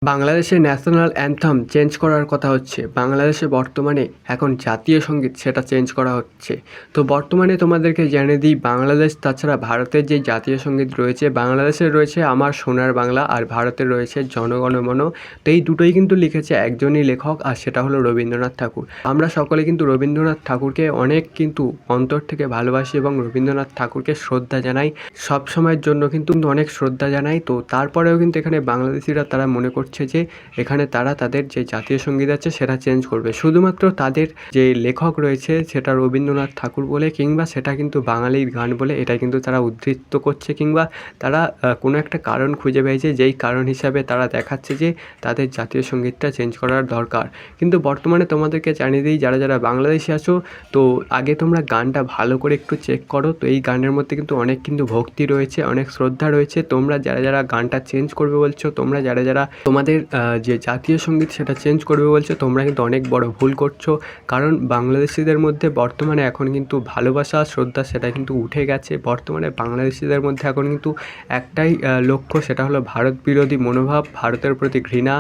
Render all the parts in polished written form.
বাংলাদেশের national anthem change করার কথা হচ্ছে। বাংলাদেশে বর্তমানে এখন জাতীয় সঙ্গীত সেটা চেঞ্জ করা হচ্ছে। তো বর্তমানে তোমাদেরকে জানিয়ে দিই, বাংলাদেশ তাছাড়া ভারতের যে জাতীয় সঙ্গীত রয়েছে, বাংলাদেশের রয়েছে আমার সোনার বাংলা আর ভারতের রয়েছে জনগণমন। তো এই দুটোই কিন্তু লিখেছে একজনই লেখক, আর সেটা হলো রবীন্দ্রনাথ ঠাকুর। আমরা সকলে কিন্তু রবীন্দ্রনাথ ঠাকুরকে অনেক কিন্তু অন্তর থেকে ভালোবাসি এবং রবীন্দ্রনাথ ঠাকুরকে শ্রদ্ধা জানাই, সব সময়ের জন্য কিন্তু অনেক শ্রদ্ধা জানাই। তো তারপরেও কিন্তু এখানে বাংলাদেশিরা তারা মনে করছে যে এখানে তারা তাদের যে জাতীয় সঙ্গীত আছে সেটা চেঞ্জ করবে, শুধুমাত্র তাদের যে লেখক রয়েছে সেটা রবীন্দ্রনাথ ঠাকুর বলে, কিংবা সেটা কিন্তু বাঙালির গান বলে এটা কিন্তু তারা উদ্ধৃত করছে, কিংবা তারা কোনো একটা কারণ খুঁজে পেয়েছে যেই কারণ হিসাবে তারা দেখাচ্ছে যে তাদের জাতীয় সঙ্গীতটা চেঞ্জ করার দরকার। কিন্তু বর্তমানে তোমাদেরকে জানিয়ে দিই, যারা যারা বাংলাদেশি আছো, তো আগে তোমরা গানটা ভালো করে একটু চেক করো। তো এই গানের মধ্যে কিন্তু অনেক কিন্তু ভক্তি রয়েছে, অনেক শ্রদ্ধা রয়েছে। তোমরা যারা যারা গানটা চেঞ্জ করবে বলছো, তোমরা যারা যারা তোমাদের যে জাতীয় সঙ্গীত সেটা চেঞ্জ করবে বলছো, তোমরা কিন্তু অনেক বড় ভুল করছো। কারণ বাংলাদেশিদের মধ্যে বর্তমানে এখন কিন্তু ভালোবাসা শ্রদ্ধা সেটা কিন্তু উঠে গেছে। বর্তমানে বাংলাদেশিদের মধ্যে এখন কিন্তু একটাই লক্ষ্য, সেটা হলো ভারত বিরোধী মনোভাব, ভারতের প্রতি ঘৃণা,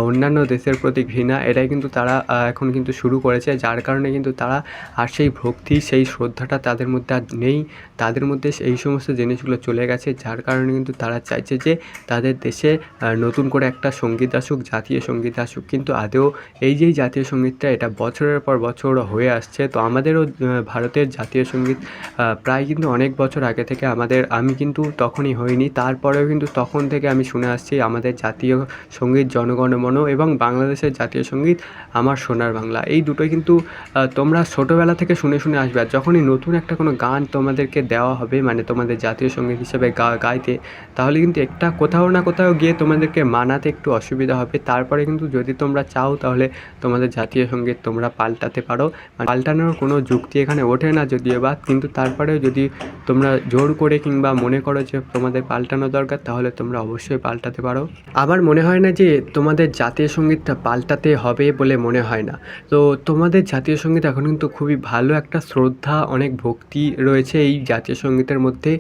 অন্যান্য দেশের প্রতি ঘৃণা, এটাই কিন্তু তারা এখন কিন্তু শুরু করেছে। যার কারণে কিন্তু তারা আর সেই ভক্তি সেই শ্রদ্ধাটা তাদের মধ্যে আর নেই, তাদের মধ্যে এই সমস্ত জিনিসগুলো চলে গেছে। যার কারণে কিন্তু তারা চাইছে যে তাদের দেশে নতুন করে একটা সঙ্গীত আসুক, জাতীয় সঙ্গীত আসুক। কিন্তু আদৌ এই যে জাতীয় সঙ্গীতটা এটা বছরের পর বছর হয়ে আসছে। তো আমাদেরও ভারতের জাতীয় সঙ্গীত প্রায় কিন্তু অনেক বছর আগে থেকে আমি কিন্তু তখনই হইনি, তারপরেও কিন্তু তখন থেকে আমি শুনে আসছি আমাদের জাতীয় সঙ্গীত জনগণমন এবং বাংলাদেশের জাতীয় সঙ্গীত আমার সোনার বাংলা। এই দুটোই কিন্তু তোমরা ছোটোবেলা থেকে শুনে শুনে আসবে। আর যখনই নতুন একটা কোনো গান তোমাদেরকে দেওয়া হবে, মানে তোমাদের জাতীয় সঙ্গীত হিসেবে গাইতে, তাহলে কিন্তু একটা কোথাও না কোথাও গিয়ে তোমাদেরকে মানাতে একটু অসুবিধা হবে। তারপরে কিন্তু যদি তোমরা চাও তাহলে তোমাদের জাতীয় সঙ্গীত তোমরা পাল্টাতে পারো। পাল্টানোর কোনো যুক্তি এখানে ওঠে না যদিও বা, কিন্তু তারপরেও যদি তোমরা জোর করে কিংবা মনে করো যে তোমাদের পাল্টানো দরকার, তাহলে তোমরা অবশ্যই পাল্টাতে পারো। আমার মনে হয় না যে তোমাদের জাতীয় সঙ্গীতটা পাল্টাতে হবে বলে মনে হয় না। তো তোমাদের জাতীয় সঙ্গীত এখন কিন্তু খুবই ভালো একটা শ্রদ্ধা, অনেক ভক্তি রয়েছে এই জাতীয় সঙ্গীতের মধ্যে,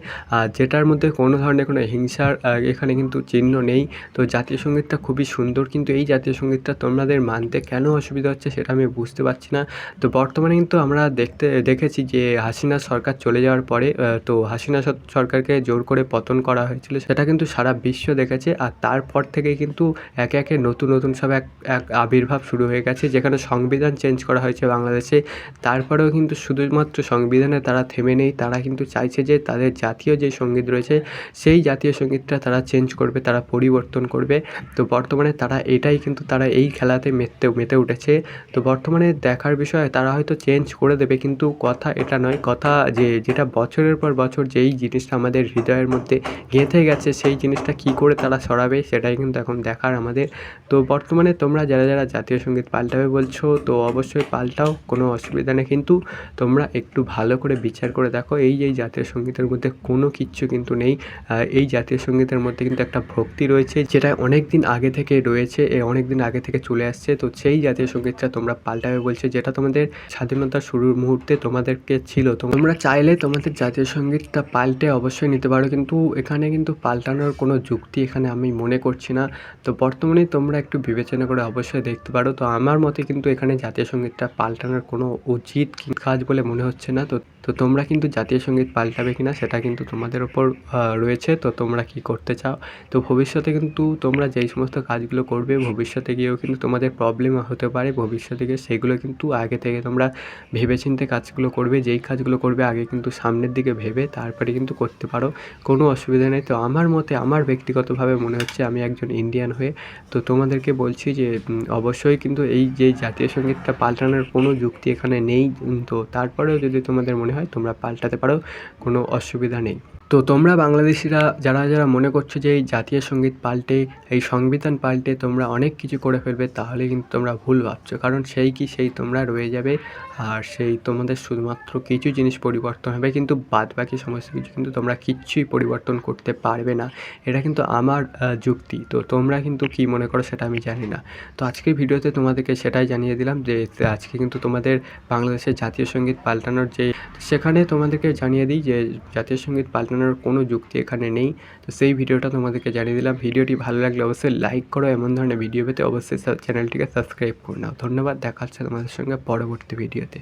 যেটার মধ্যে কোনো ধরনের কোনো হিংসার এখানে কিন্তু চিহ্ন নেই। তো জাতীয় সঙ্গীতটা খুবই সুন্দর, কিন্তু এই জাতীয় সঙ্গীতটা তোমাদের মানতে কেন অসুবিধা হচ্ছে সেটা আমি বুঝতে পারছি না। তো বর্তমানে কিন্তু আমরা দেখেছি যে হাসিনা সরকার চলে যাওয়ার পরে, তো হাসিনা সরকারকে জোর করে পতন করা হয়েছিল, সেটা কিন্তু সারা বিশ্ব দেখেছে। আর তারপর থেকে কিন্তু একে একে নতুন নতুন সব এক আবির্ভাব শুরু হয়ে গেছে, যেখানে সংবিধান চেঞ্জ করা হয়েছে বাংলাদেশে। তারপরেও কিন্তু শুধুমাত্র সংবিধানে তারা থেমে নেই, তারা কিন্তু চাইছে যে তাদের জাতীয় যে সঙ্গীত রয়েছে সেই জাতীয় সঙ্গীতটা তারা চেঞ্জ করবে, তারা পরিবর্তন করবে। তো বর্তমানে তারা এটাই কিন্তু তারা এই খেলাতে মেতে উঠেছে। তো বর্তমানে দেখার বিষয়, তারা হয়তো চেঞ্জ করে দেবে, কিন্তু কথা এটা নয়, কথা যেটা বছরের পর বছর যেই জিনিসটা আমাদের হৃদয়ের মধ্যে গেঁথে গেছে, সেই জিনিসটা কী করে তারা সরাবে সেটাই কিন্তু এখন দেখার আমাদের। তো বর্তমানে তোমরা যারা যারা জাতীয় সঙ্গীত পাল্টাবে বলছো, তো অবশ্যই পাল্টাও, কোনো অসুবিধা নেই। কিন্তু তোমরা একটু ভালো করে বিচার করে দেখো, এই জাতীয় সঙ্গীতের মধ্যে কোনো কিচ্ছু কিন্তু নেই। এই জাতীয় সঙ্গীতের মধ্যে কিন্তু একটা ভক্তি রয়েছে, যেটা অনেক দিন আগে থেকে রয়েছে, অনেক দিন আগে থেকে চলে আসছে। তো সেই জাতীয় সঙ্গীতটা তোমরা পাল্টাবে বলছে, যেটা তোমাদের স্বাধীনতার শুরুর মুহূর্তে তোমাদেরকে ছিল। তোমরা চাইলে তোমাদের জাতীয় সঙ্গীতটা পাল্টে অবশ্যই নিতে পারো, কিন্তু এখানে কিন্তু পাল্টানোর কোনো যুক্তি এখানে আমি মনে করছি না। তো বর্তমানে তোমরা একটু বিবেচনা করে অবশ্যই দেখতে পারো। তো আমার মতে কিন্তু এখানে জাতীয় সঙ্গীতটা পাল্টানোর কোনো উচিত কাজ বলে মনে হচ্ছে না। তো তোমরা কিন্তু জাতীয় সঙ্গীত পাল্টাবে কিনা সেটা কিন্তু তোমাদের ওপর রয়েছে। তো তোমরা কি করতে চাও। তো ভবিষ্যতে কিন্তু তোমরা যেই সমস্ত কাজগুলো করবে, ভবিষ্যতে গিয়েও কিন্তু তোমাদের প্রবলেম হতে পারে। ভবিষ্যতে গিয়ে সেগুলো কিন্তু আগে থেকে তোমরা ভেবেচিন্তে কাজগুলো করবে। যেই কাজগুলো করবে আগে কিন্তু সামনের দিকে ভেবে তারপরে কিন্তু করতে পারো, কোনো অসুবিধা নেই। তো আমার মতে, আমার ব্যক্তিগতভাবে মনে হচ্ছে, আমি একজন ইন্ডিয়ান হয়ে তো তোমাদেরকে বলছি যে অবশ্যই কিন্তু এই যে জাতীয় সঙ্গীতটা পাল্টানোর কোনো যুক্তি এখানে নেই। তো তারপরেও যদি তোমাদের মনে হয় তোমরা পাল্টাতে পারো, কোনো অসুবিধা নেই। তো তোমরা বাংলাদেশিরা যারা যারা মনে করছো যে এই জাতীয় সঙ্গীত পাল্টে, এই সংবিধান পাল্টে তোমরা অনেক কিছু করে ফেলবে, তাহলে কিন্তু তোমরা ভুল ভাবছো। কারণ সেই তোমরা রয়ে যাবে, আর তোমাদের শুধুমাত্র কিছু জিনিস পরিবর্তন হবে, কিন্তু বাদবাকি সমস্ত কিছু কিন্তু তোমরা কিচ্ছুই পরিবর্তন করতে পারবে না। এটা কিন্তু আমার যুক্তি। তো তোমরা কিন্তু কী মনে করো সেটা আমি জানি না। তো আজকের ভিডিওতে তোমাদেরকে সেটাই জানিয়ে দিলাম যে আজকে কিন্তু তোমাদের বাংলাদেশের জাতীয় সঙ্গীত পাল্টানোর যে সেখানে তোমাদেরকে জানিয়ে দিই যে জাতীয় সঙ্গীত পাল্টানোর কোনো যুক্তি এখানে নেই। তো সেই ভিডিওটা তোমাদেরকে জানিয়ে দিলাম। ভিডিওটি ভালো লাগলে অবশ্যই লাইক করো, এমন ধরনের ভিডিও পেতে অবশ্যই চ্যানেলটিকে সাবস্ক্রাইব করে নাও। ধন্যবাদ, দেখা হচ্ছে তোমাদের সঙ্গে পরবর্তী ভিডিওতে।